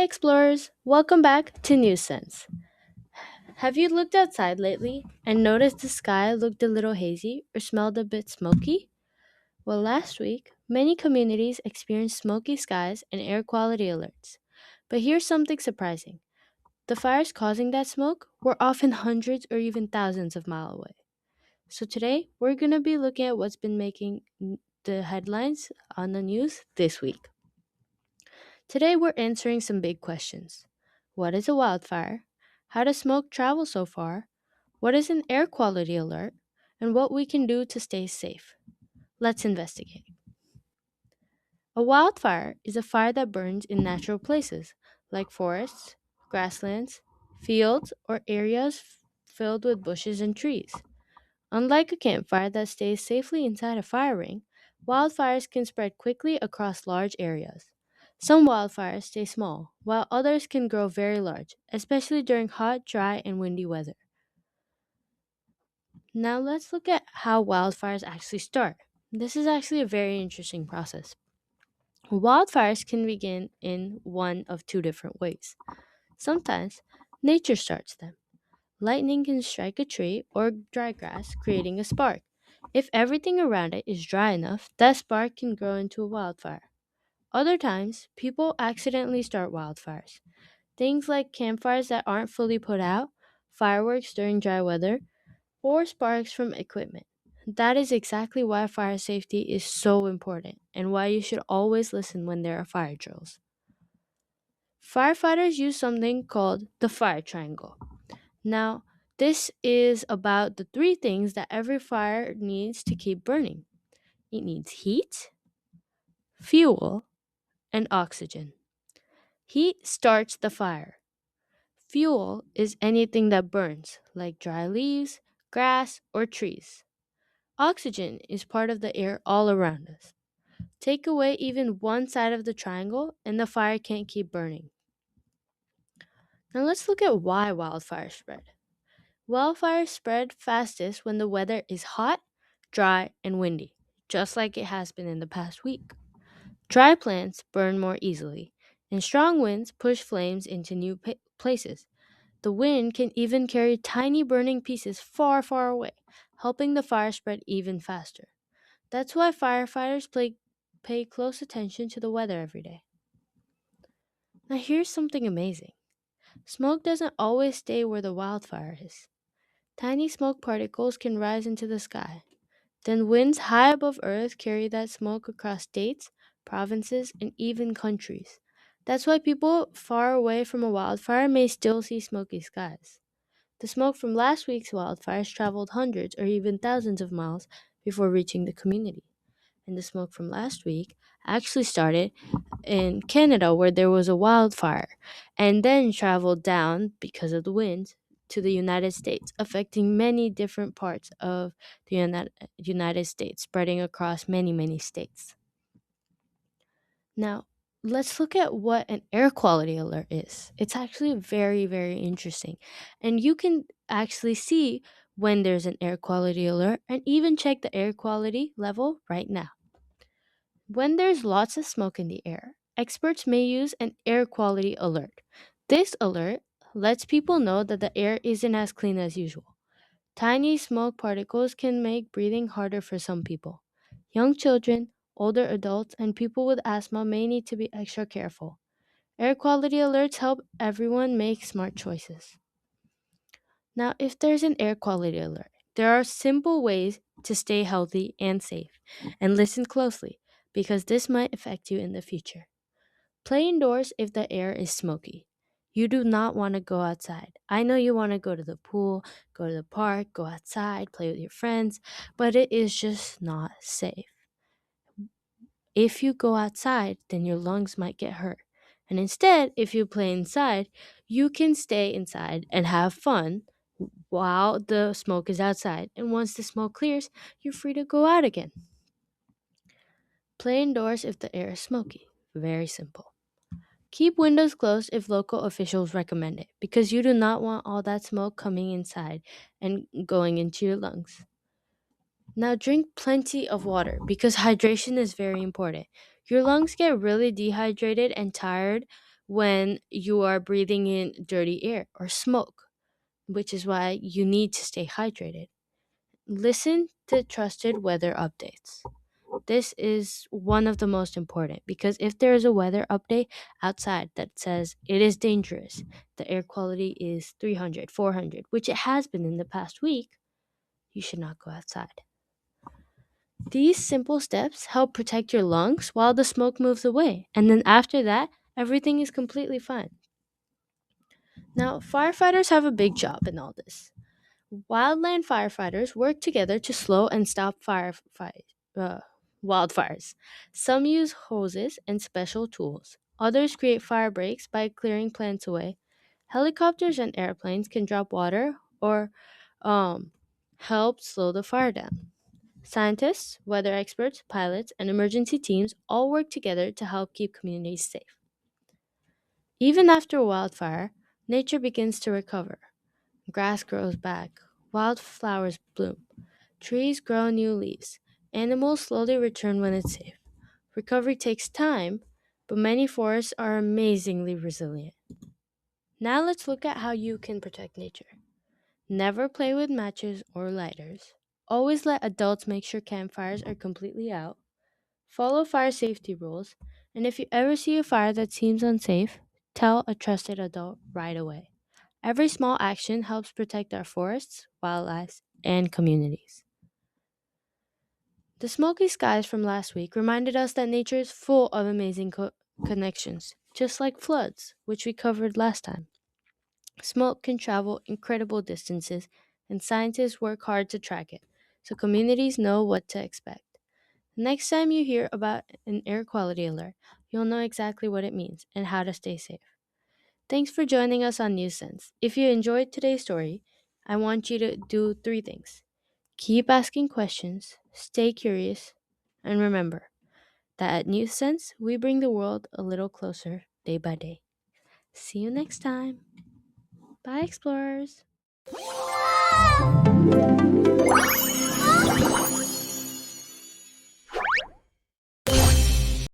explorers! Welcome back to News Sense. Have you looked outside lately and noticed the sky looked a little hazy or smelled a bit smoky? Well, last week, many communities experienced smoky skies and air quality alerts. But here's something surprising: the fires causing that smoke were often hundreds or even thousands of miles away. So today, we're going to be looking at what's been making the headlines on the news this week. Today, we're answering some big questions. What is a wildfire? How does smoke travel so far? What is an air quality alert? And what we can do to stay safe. Let's investigate. A wildfire is a fire that burns in natural places, like forests, grasslands, fields, or areas filled with bushes and trees. Unlike a campfire that stays safely inside a fire ring, wildfires can spread quickly across large areas. Some wildfires stay small, while others can grow very large, especially during hot, dry, and windy weather. Now let's look at how wildfires actually start. This is actually a very interesting process. Wildfires can begin in one of two different ways. Sometimes nature starts them. Lightning can strike a tree or dry grass, creating a spark. If everything around it is dry enough, that spark can grow into a wildfire. Other times, people accidentally start wildfires. Things like campfires that aren't fully put out, fireworks during dry weather, or sparks from equipment. That is exactly why fire safety is so important and why you should always listen when there are fire drills. Firefighters use something called the fire triangle. Now, this is about the three things that every fire needs to keep burning: it needs heat, fuel, and oxygen. Heat starts the fire. Fuel is anything that burns, like dry leaves, grass, or trees. Oxygen is part of the air all around us. Take away even one side of the triangle, and the fire can't keep burning. Now let's look at why wildfires spread. Wildfires spread fastest when the weather is hot, dry, and windy, just like it has been in the past week. Dry plants burn more easily, and strong winds push flames into new places. The wind can even carry tiny burning pieces far, far away, helping the fire spread even faster. That's why firefighters pay close attention to the weather every day. Now, here's something amazing: smoke doesn't always stay where the wildfire is. Tiny smoke particles can rise into the sky. Then winds high above Earth carry that smoke across states, provinces, and even countries. That's why people far away from a wildfire may still see smoky skies. The smoke from last week's wildfires traveled hundreds or even thousands of miles before reaching the community. And the smoke from last week actually started in Canada, where there was a wildfire, and then traveled down because of the wind to the United States, affecting many different parts of the United States, spreading across many, many states. Now, let's look at what an air quality alert is. It's actually very, very interesting. And you can actually see when there's an air quality alert and even check the air quality level right now. When there's lots of smoke in the air, experts may use an air quality alert. This alert lets people know that the air isn't as clean as usual. Tiny smoke particles can make breathing harder for some people. Young children, older adults, and people with asthma may need to be extra careful. Air quality alerts help everyone make smart choices. Now, if there's an air quality alert, there are simple ways to stay healthy and safe. And listen closely, because this might affect you in the future. Play indoors if the air is smoky. You do not want to go outside. I know you want to go to the pool, go to the park, go outside, play with your friends, but it is just not safe. If you go outside, then your lungs might get hurt. And instead, if you play inside, you can stay inside and have fun while the smoke is outside. And once the smoke clears, you're free to go out again. Play indoors if the air is smoky. Very simple. Keep windows closed if local officials recommend it, because you do not want all that smoke coming inside and going into your lungs. Now drink plenty of water, because hydration is very important. Your lungs get really dehydrated and tired when you are breathing in dirty air or smoke, which is why you need to stay hydrated. Listen to trusted weather updates. This is one of the most important because if there is a weather update outside that says it is dangerous, the air quality is 300, 400, which it has been in the past week, you should not go outside. These simple steps help protect your lungs while the smoke moves away, and then after that, everything is completely fine. Now, firefighters have a big job in all this. Wildland firefighters work together to slow and stop uh, wildfires. Some use hoses and special tools. Others create fire breaks by clearing plants away. Helicopters and airplanes can drop water or um, help slow the fire down. Scientists, weather experts, pilots, and emergency teams all work together to help keep communities safe. Even after a wildfire, nature begins to recover. Grass grows back, wildflowers bloom, trees grow new leaves, animals slowly return when it's safe. Recovery takes time, but many forests are amazingly resilient. Now let's look at how you can protect nature. Never play with matches or lighters. Always let adults make sure campfires are completely out. Follow fire safety rules, and if you ever see a fire that seems unsafe, tell a trusted adult right away. Every small action helps protect our forests, wildlife, and communities. The smoky skies from last week reminded us that nature is full of amazing connections, just like floods, which we covered last time. Smoke can travel incredible distances, and scientists work hard to track it, so communities know what to expect. Next time you hear about an air quality alert, you'll know exactly what it means and how to stay safe. Thanks for joining us on News Sense. If you enjoyed today's story, I want you to do three things: keep asking questions, stay curious, and remember that at News Sense, we bring the world a little closer day by day. See you next time. Bye, explorers.